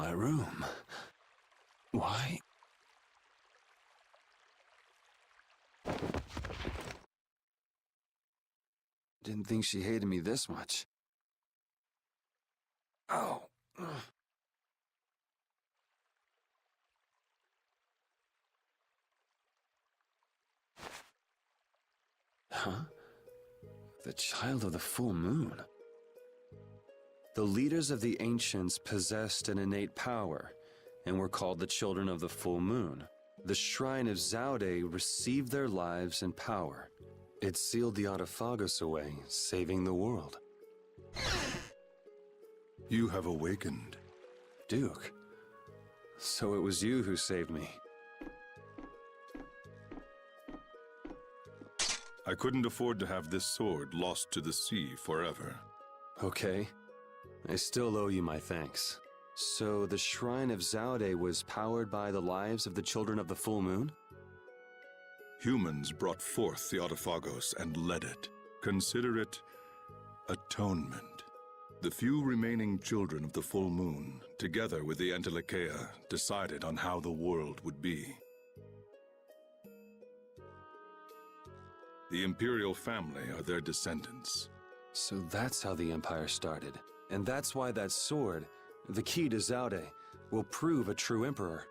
my room. Why? Didn't think she hated me this much. Oh. Huh? The child of the full moon. The leaders of the ancients possessed an innate power, and were called the children of the full moon. The shrine of Zaude received their lives and power. It sealed the Adephagos away, saving the world. You have awakened. Duke, so it was you who saved me. I couldn't afford to have this sword lost to the sea forever. Okay. I still owe you my thanks. So the shrine of Zaude was powered by the lives of the children of the full moon? Humans brought forth the Adephagos and led it. Consider it atonement. The few remaining children of the full moon, together with the Entelecheia, decided on how the world would be. The imperial family are their descendants. So that's how the Empire started. And that's why that sword, the key to Zaude, will prove a true emperor.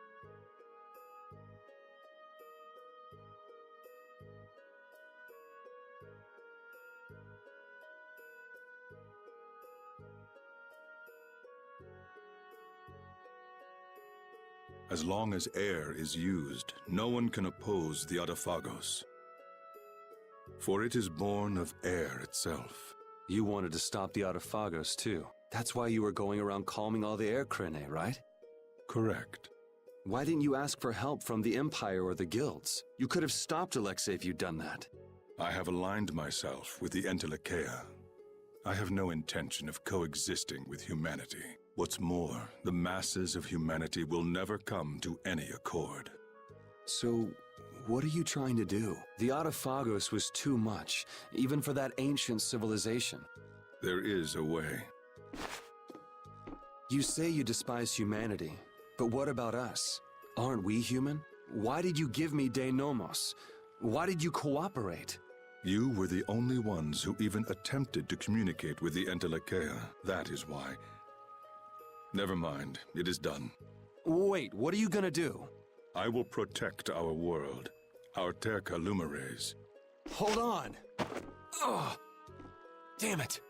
As long as air is used, no one can oppose the Adephagos. For it is born of air itself. You wanted to stop the Adephagos too. That's why you were going around calming all the air crinae, right? Correct. Why didn't you ask for help from the Empire or the guilds? You could have stopped Alexei if you'd done that. I have aligned myself with the Entelecheia. I have no intention of coexisting with humanity. What's more, the masses of humanity will never come to any accord. So, what are you trying to do? The Adephagos was too much, even for that ancient civilization. There is a way. You say you despise humanity, but what about us? Aren't we human? Why did you give me Dein Nomos? Why did you cooperate? You were the only ones who even attempted to communicate with the Entelecheia. That is why. Never mind, it is done. Wait, what are you gonna do? I will protect our world, our Terca Lumares. Hold on! Ugh! Damn it!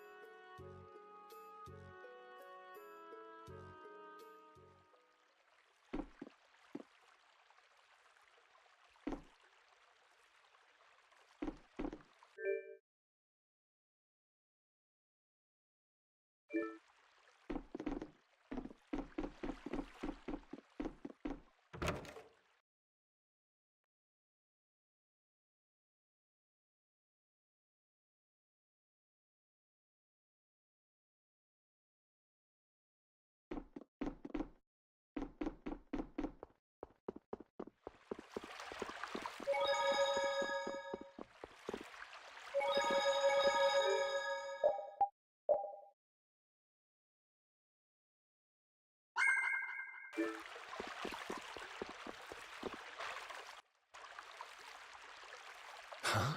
Huh?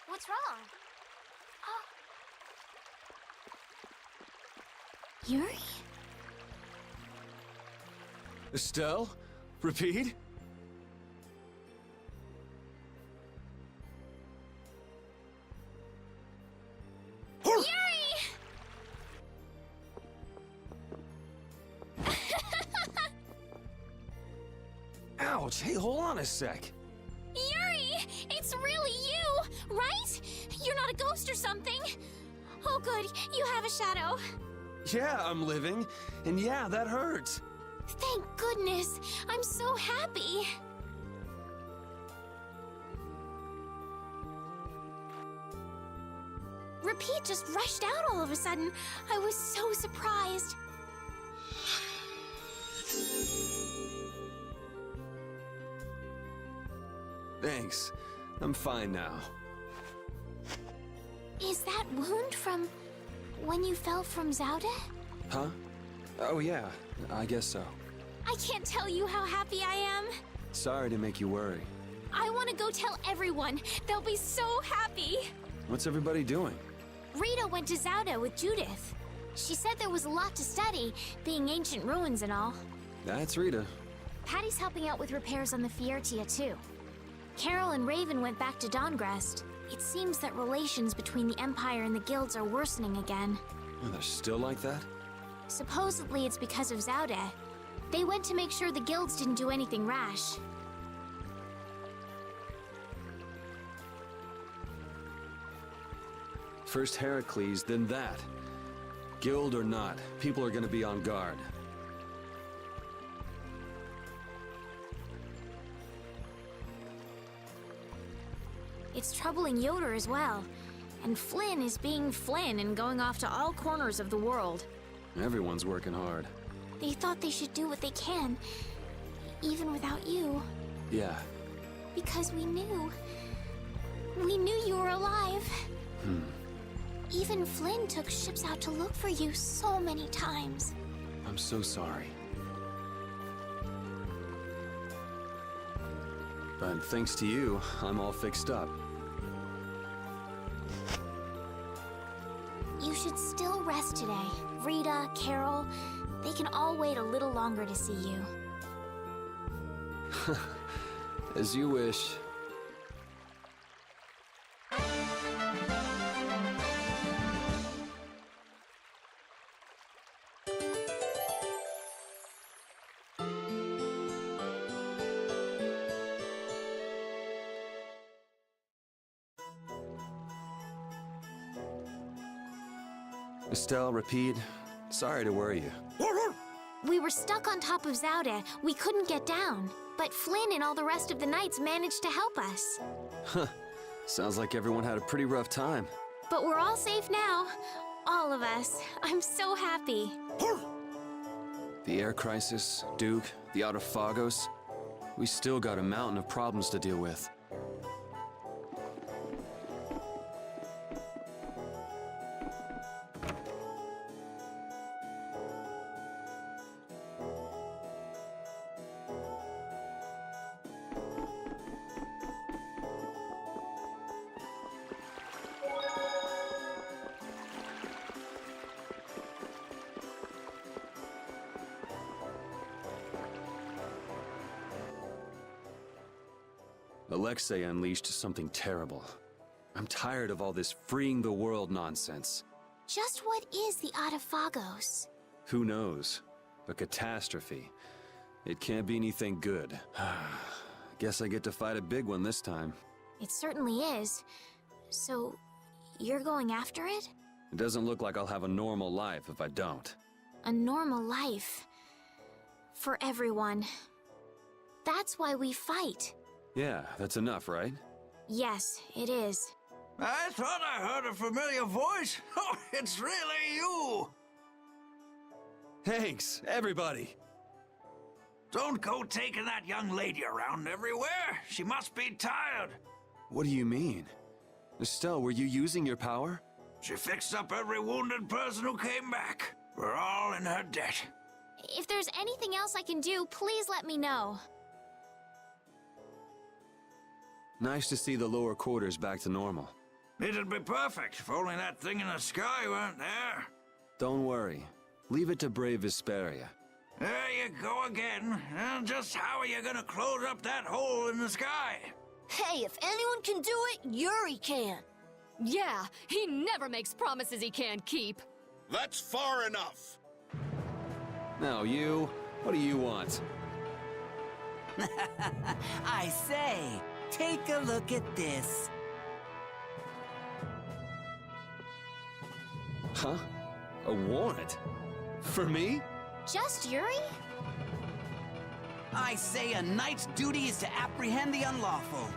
What's wrong? Yuri? Estelle? Repeat? Yuri! Ouch! Hey, hold on a sec. Yuri! It's really you, right? You're not a ghost or something. Oh good, you have a shadow. Yeah, I'm living. And yeah, that hurts. Thank goodness. I'm so happy. Repeat just rushed out all of a sudden. I was so surprised. Thanks. I'm fine now. Is that wound from when you fell from Zaude? Huh? Oh yeah, I guess so. I can't tell you how happy I am. Sorry to make you worry. I want to go tell everyone. They'll be so happy. What's everybody doing? Rita went to Zaude with Judith. She said there was a lot to study, being ancient ruins and all. That's Rita. Patty's helping out with repairs on the Fiertia too. Carol and Raven went back to Dawngrest. It seems that relations between the Empire and the guilds are worsening again. Oh, they're still like that? Supposedly it's because of Zaude. They went to make sure the guilds didn't do anything rash. First Heracles, then that. Guild or not, people are gonna be on guard. It's troubling Yoder as well. And Flynn is being Flynn and going off to all corners of the world. Everyone's working hard. They thought they should do what they can, even without you. Yeah. Because we knew. We knew you were alive. Even Flynn took ships out to look for you so many times. I'm so sorry. But thanks to you, I'm all fixed up. You should still rest today. Rita, Carol, they can all wait a little longer to see you. As you wish. Estelle, repeat. Sorry to worry you. We were stuck on top of Zaude. We couldn't get down. But Flynn and all the rest of the knights managed to help us. Huh. Sounds like everyone had a pretty rough time. But we're all safe now. All of us. I'm so happy. The air crisis, Duke, the Adephagos. We still got a mountain of problems to deal with. Alexei unleashed something terrible. I'm tired of all this freeing the world nonsense. Just what is the Adephagos? Who knows? A catastrophe. It can't be anything good. Guess I get to fight a big one this time. It certainly is. So, you're going after it? It doesn't look like I'll have a normal life if I don't. A normal life. For everyone. That's why we fight. Yeah, that's enough, right? Yes, it is. I thought I heard a familiar voice. Oh, it's really you! Thanks, everybody! Don't go taking that young lady around everywhere. She must be tired. What do you mean? Estelle, were you using your power? She fixed up every wounded person who came back. We're all in her debt. If there's anything else I can do, please let me know. Nice to see the lower quarters back to normal. It'd be perfect if only that thing in the sky weren't there. Don't worry. Leave it to brave Vesperia. There you go again. Just how are you gonna close up that hole in the sky? Hey, if anyone can do it, Yuri can. Yeah, he never makes promises he can't keep. That's far enough. Now you, what do you want? I say, take a look at this. Huh? A warrant? For me? Just Yuri? I say a knight's duty is to apprehend the unlawful.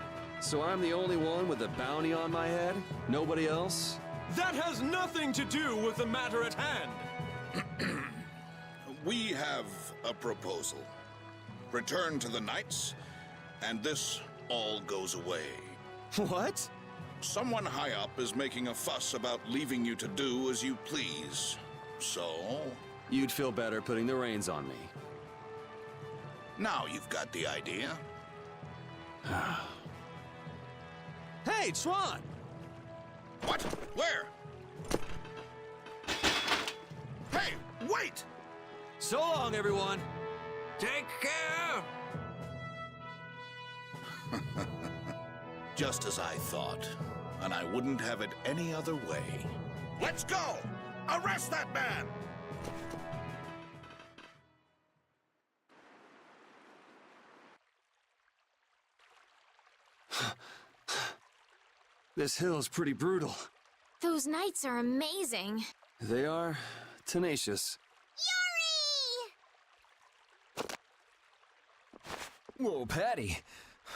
So I'm the only one with a bounty on my head? Nobody else? That has nothing to do with the matter at hand. We have a proposal. Return to the knights, and this all goes away. What? Someone high up is making a fuss about leaving you to do as you please. So, You'd feel better putting the reins on me. Now you've got the idea. Hey, Swan! What? Where? Hey, wait! So long, everyone! Take care! Just as I thought. And I wouldn't have it any other way. Let's go! Arrest that man! This hill's pretty brutal. Those knights are amazing. They are tenacious. Whoa, Patty.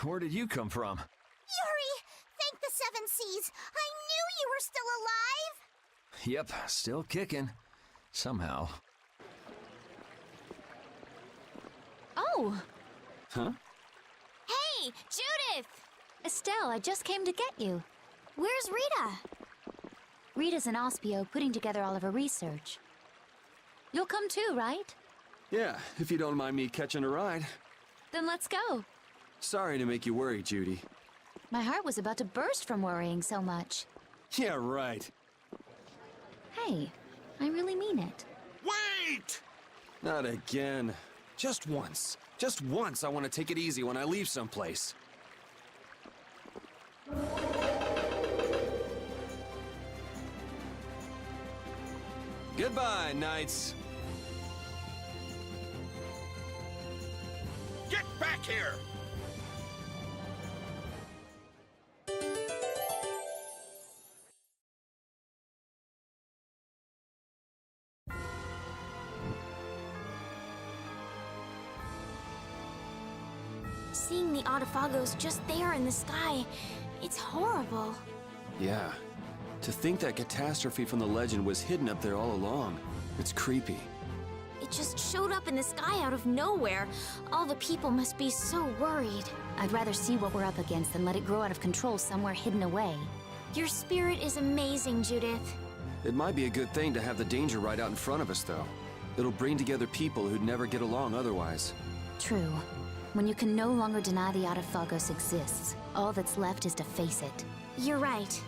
Where did you come from? Yuri, thank the Seven Seas. I knew you were still alive. Yep, still kicking. Somehow. Oh! Huh? Hey, Judith! Estelle, I just came to get you. Where's Rita? Rita's in Ospio putting together all of her research. You'll come too, right? Yeah, if you don't mind me catching a ride. Then let's go. Sorry to make you worry, Judy. My heart was about to burst from worrying so much. Yeah, right. Hey, I really mean it. Wait! Not again. Just once. Just once I want to take it easy when I leave someplace. Goodbye, knights. Get back here! Seeing the Adephagos just there in the sky, it's horrible. Yeah. To think that catastrophe from the legend was hidden up there all along. It's creepy. It just showed up in the sky out of nowhere. All the people must be so worried. I'd rather see what we're up against than let it grow out of control somewhere hidden away. Your spirit is amazing, Judith. It might be a good thing to have the danger right out in front of us, though. It'll bring together people who'd never get along otherwise. True. When you can no longer deny the Adephagos exists, all that's left is to face it. You're right.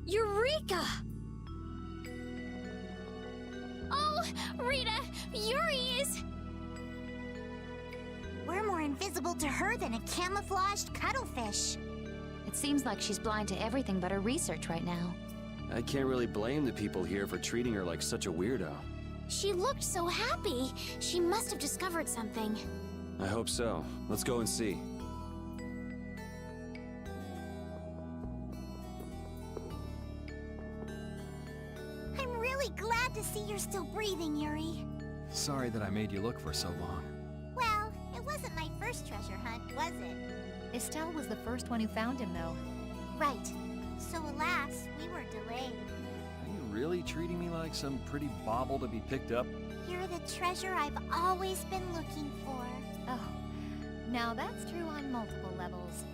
Eureka! Oh, Rita, Yuri is... We're more invisible to her than a camouflaged cuttlefish. It seems like she's blind to everything but her research right now. I can't really blame the people here for treating her like such a weirdo. She looked so happy. She must have discovered something. I hope so. Let's go and see. I'm really glad to see you're still breathing, Yuri. Sorry that I made you look for so long. Well, it wasn't my first treasure hunt, was it? Estelle was the first one who found him, though. Right. So alas, we were delayed. Are you really treating me like some pretty bauble to be picked up? You're the treasure I've always been looking for. Oh, now that's true on multiple levels.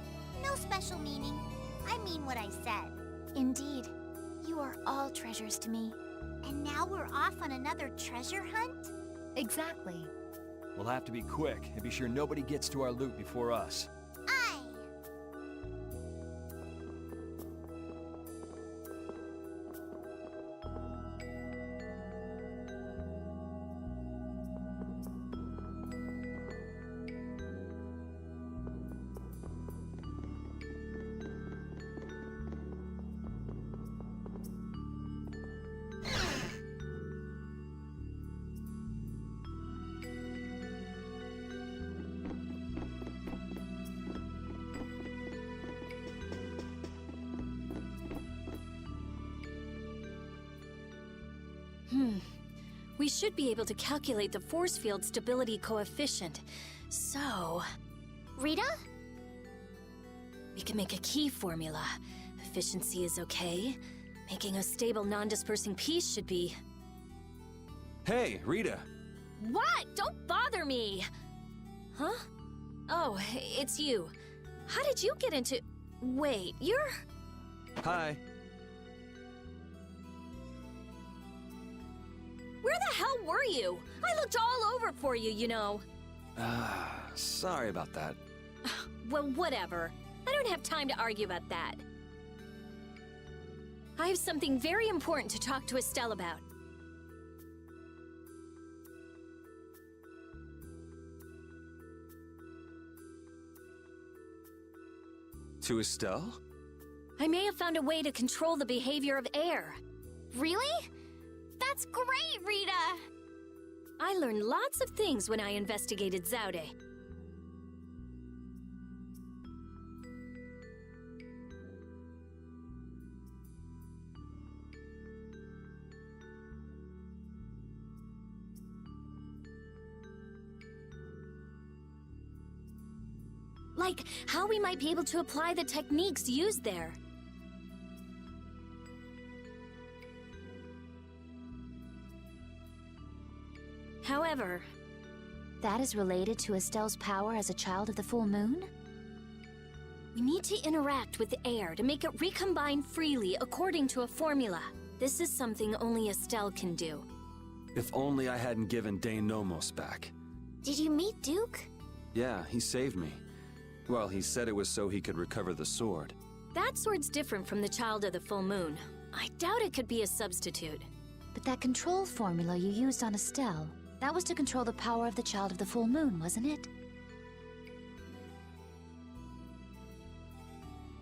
No special meaning. I mean what I said. Indeed. You are all treasures to me. And now we're off on another treasure hunt? Exactly. We'll have to be quick and be sure nobody gets to our loot before us. Aye. We should be able to calculate the force field stability coefficient. So, Rita? we can make a key formula. Efficiency is okay. Making a stable, non-dispersing piece should be... Hey, Rita! What? Don't bother me! Huh? Oh, it's you. How did you get into... Wait, you're... Hi. Where the hell were you? I looked all over for you, you know. Sorry about that. Well, whatever. I don't have time to argue about that. I have something very important to talk to Estelle about. To Estelle? I may have found a way to control the behavior of air. Really? That's great, Rita! I learned lots of things when I investigated Zaude. Like, how we might be able to apply the techniques used there. However... That is related to Estelle's power as a child of the full moon? we need to interact with the air to make it recombine freely according to a formula. This is something only Estelle can do. If only I hadn't given Dein Nomos back. Did you meet Duke? Yeah, he saved me. Well, he said it was so he could recover the sword. That sword's different from the Child of the Full Moon. I doubt it could be a substitute. But that control formula you used on Estelle, that was to control the power of the Child of the Full Moon, wasn't it?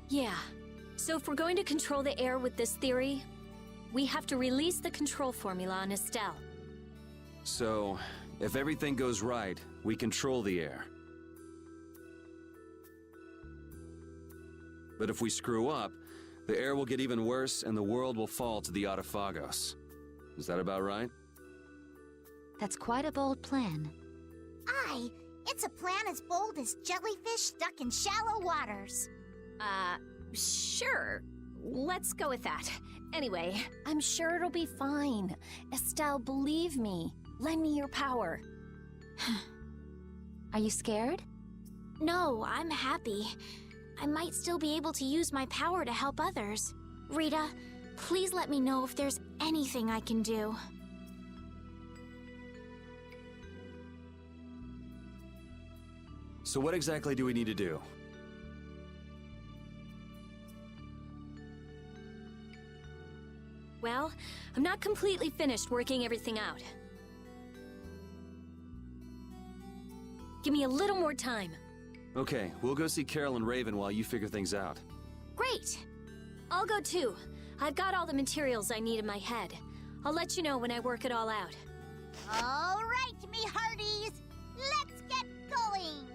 Yeah. So if we're going to control the air with this theory, we have to release the control formula on Estelle. So, if everything goes right, we control the air. But if we screw up, the air will get even worse and the world will fall to the Adephagos. Is that about right? That's quite a bold plan. Aye, it's a plan as bold as jellyfish stuck in shallow waters. Sure. Let's go with that. Anyway, I'm sure it'll be fine. Estelle, believe me. Lend me your power. Are you scared? No, I'm happy. I might still be able to use my power to help others. Rita, please let me know if there's anything I can do. So what exactly do we need to do? Well, I'm not completely finished working everything out. Give me a little more time. Okay, we'll go see Carol and Raven while you figure things out. Great! I'll go too. I've got all the materials I need in my head. I'll let you know when I work it all out. All right, me hearties, let's get going!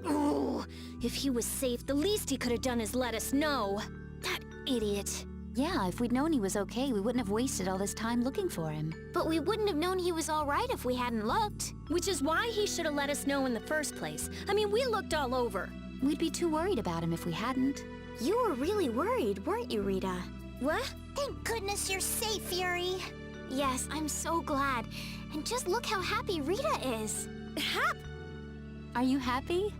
Oh, if he was safe, the least he could have done is let us know. That idiot. Yeah, if we'd known he was okay, we wouldn't have wasted all this time looking for him. But we wouldn't have known he was all right if we hadn't looked. Which is why he should have let us know in the first place. I mean, we looked all over. We'd be too worried about him if we hadn't. You were really worried, weren't you, Rita? What? Thank goodness you're safe, Yuri. Yes, I'm so glad. And just look how happy Rita is. Are you happy?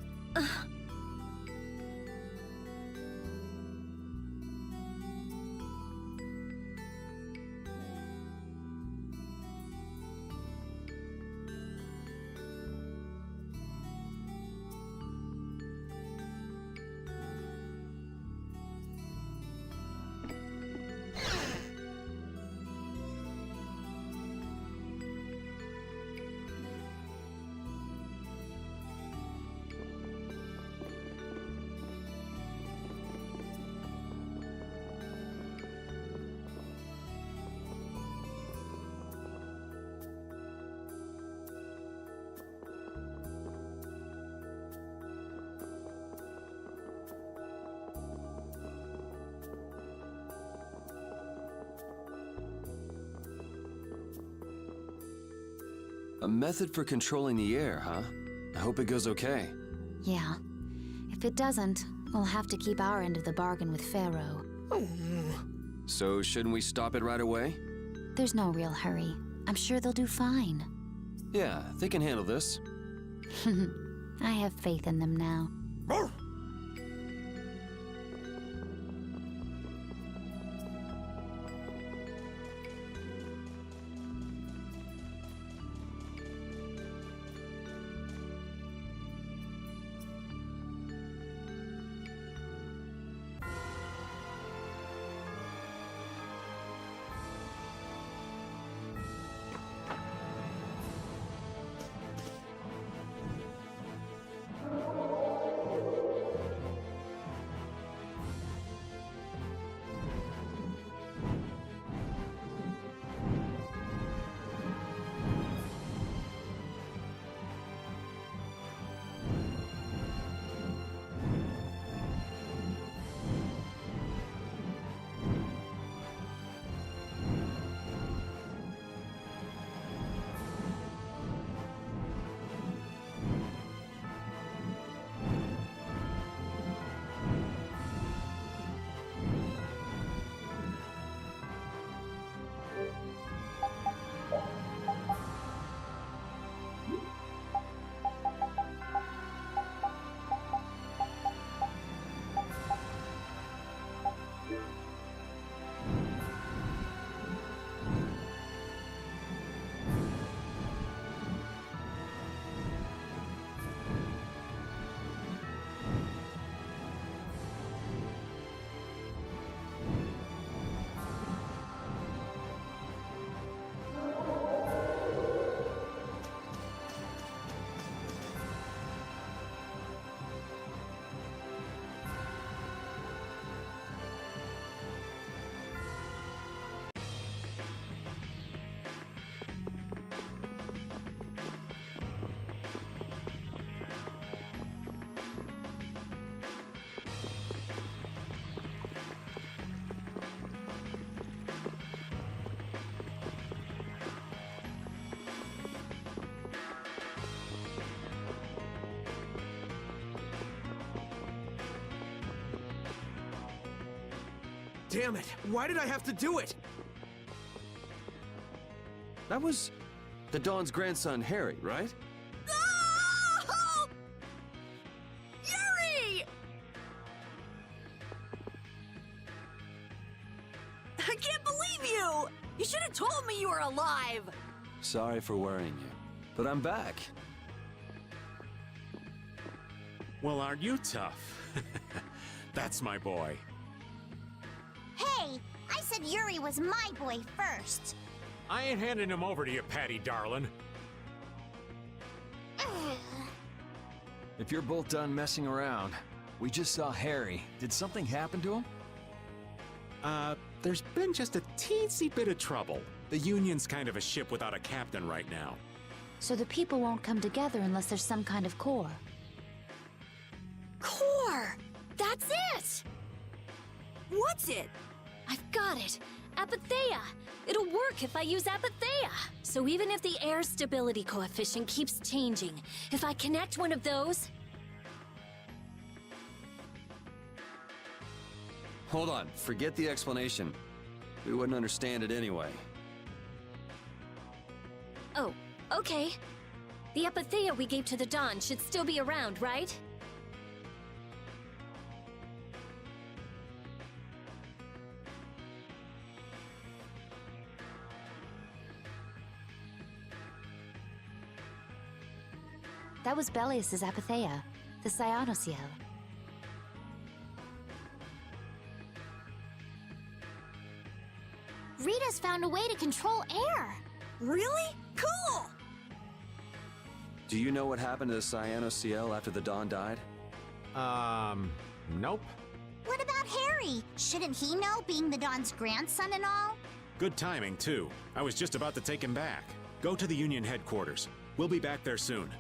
A method for controlling the air, huh? I hope it goes okay. Yeah. If it doesn't, we'll have to keep our end of the bargain with Pharaoh. So shouldn't we stop it right away? There's no real hurry. I'm sure they'll do fine. Yeah, they can handle this. I have faith in them now. Damn it! Why did I have to do it? That was the Dawn's grandson, Harry, right? Oh! Yuri! I can't believe you! You should have told me you were alive! Sorry for worrying you, but I'm back. Well, aren't you tough? That's my boy. Hey, I said Yuri was my boy first. I ain't handing him over to you, Patty, darling. If you're both done messing around, we just saw Harry. Did something happen to him? There's been just a teensy bit of trouble. The Union's kind of a ship without a captain right now. So the people won't come together unless there's some kind of core. Core! That's it! What's it? I've got it. Apatheia! It'll work if I use Apatheia! So even if the air stability coefficient keeps changing, if I connect one of those... Hold on, forget the explanation. We wouldn't understand it anyway. Oh, okay. The Apatheia we gave to the Dawn should still be around, right? That was Belius's Apatheia, the Cyanosael. Rita's found a way to control air. Really? Cool! Do you know what happened to the Cyanosael after the Dawn died? Nope. What about Harry? Shouldn't he know, being the Dawn's grandson and all? Good timing, too. I was just about to take him back. Go to the Union headquarters. We'll be back there soon.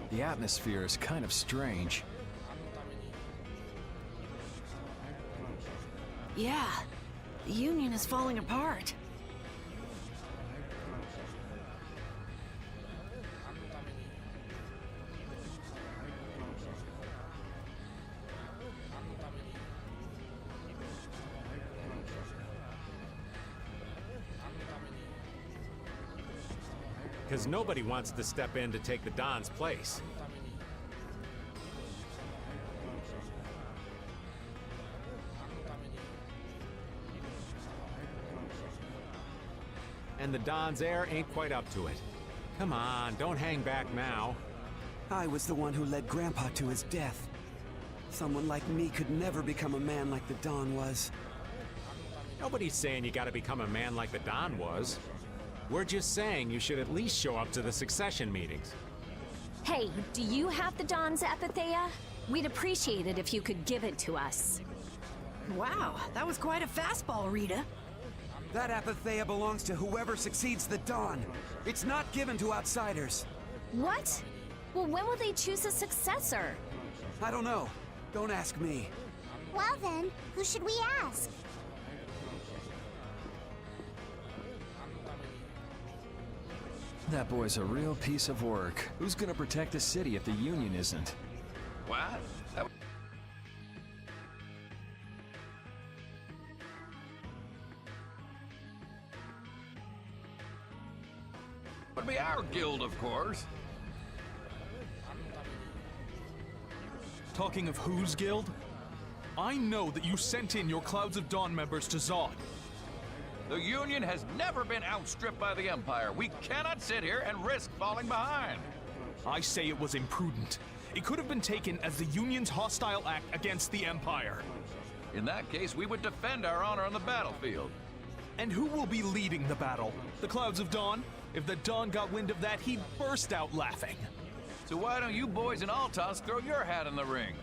The atmosphere is kind of strange. Yeah, the Union is falling apart. Because nobody wants to step in to take the Don's place. And the Don's heir ain't quite up to it. Come on, don't hang back now. I was the one who led Grandpa to his death. Someone like me could never become a man like the Don was. Nobody's saying you gotta become a man like the Don was. We're just saying you should at least show up to the succession meetings. Hey, do you have the Dawn's Apatheia? We'd appreciate it if you could give it to us. Wow, that was quite a fastball, Rita. That Apatheia belongs to whoever succeeds the Dawn. It's not given to outsiders. What? Well, when will they choose a successor? I don't know. Don't ask me. Well then, who should we ask? That boy's a real piece of work. Who's gonna protect the city if the Union isn't? What? Would be our guild, of course. Talking of whose guild? I know that you sent in your Clouds of Dawn members to Zaude. The Union has never been outstripped by the Empire. We cannot sit here and risk falling behind. I say it was imprudent. It could have been taken as the Union's hostile act against the Empire. In that case, we would defend our honor on the battlefield. And who will be leading the battle? The Clouds of Dawn? If the Dawn got wind of that, he'd burst out laughing. So why don't you boys in Altos throw your hat in the ring?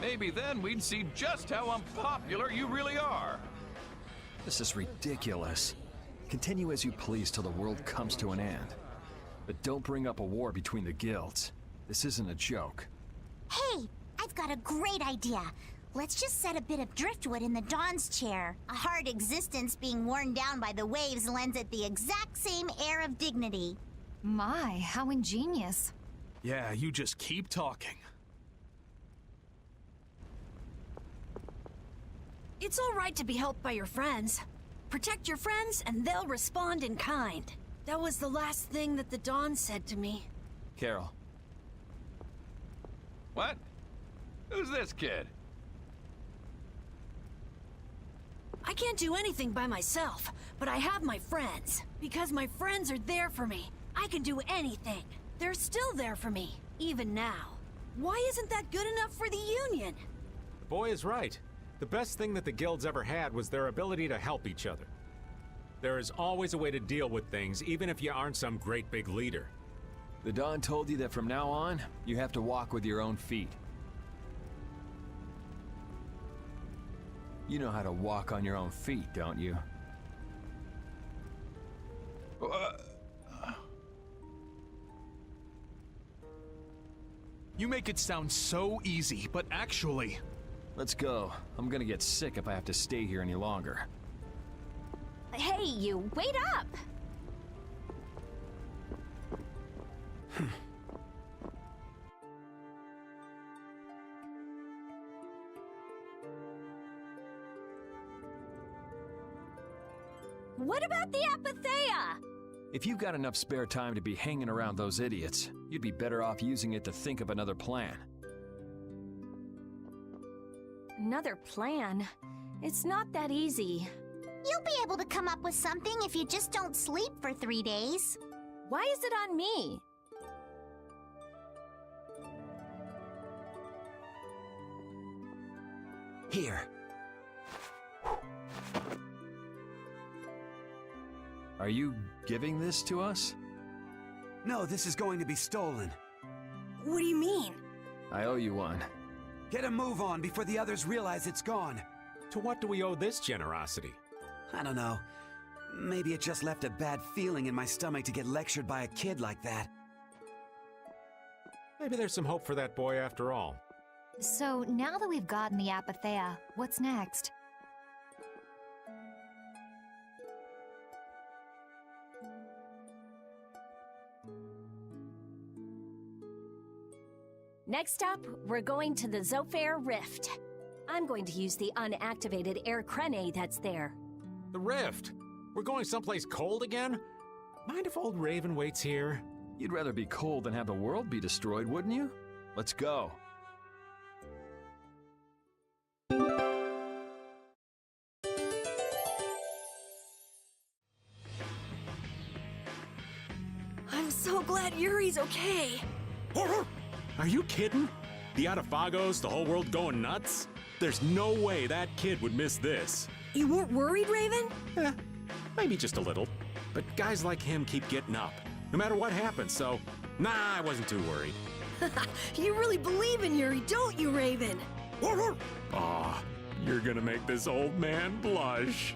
Maybe then we'd see just how unpopular you really are. This is ridiculous. Continue as you please till the world comes to an end. But don't bring up a war between the guilds. This isn't a joke. Hey, I've got a great idea. Let's just set a bit of driftwood in the Dawn's chair. A hard existence being worn down by the waves lends it the exact same air of dignity. My, how ingenious. Yeah, you just keep talking. It's all right to be helped by your friends. Protect your friends and they'll respond in kind. That was the last thing that the Dawn said to me. Carol. What? Who's this kid? I can't do anything by myself, but I have my friends. Because my friends are there for me, I can do anything. They're still there for me, even now. Why isn't that good enough for the Union? The boy is right. The best thing that the guilds ever had was their ability to help each other. There is always a way to deal with things, even if you aren't some great big leader. The Dawn told you that from now on, you have to walk with your own feet. You know how to walk on your own feet, don't you? You make it sound so easy, but actually... Let's go. I'm gonna get sick if I have to stay here any longer. Hey, you, wait up! What about the Apatheia? If you've got enough spare time to be hanging around those idiots, you'd be better off using it to think of another plan. Another plan? It's not that easy. You'll be able to come up with something if you just don't sleep for 3 days. Why is it on me? Here. Are you giving this to us? No, this is going to be stolen. What do you mean? I owe you one. Get a move on before the others realize it's gone. To what do we owe this generosity? I don't know. Maybe it just left a bad feeling in my stomach to get lectured by a kid like that. Maybe there's some hope for that boy after all. So, now that we've gotten the Apatheia, what's next? Next up, we're going to the Zophair Rift. I'm going to use the unactivated air crene that's there. The Rift? We're going someplace cold again? Mind if old Raven waits here? You'd rather be cold than have the world be destroyed, wouldn't you? Let's go. I'm so glad Yuri's okay. Are you kidding? The Adephagos, the whole world going nuts? There's no way that kid would miss this. You weren't worried, Raven? Maybe just a little. But guys like him keep getting up, no matter what happens, so... Nah, I wasn't too worried. You really believe in Yuri, don't you, Raven? Aw, you're gonna make this old man blush.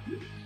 Bye.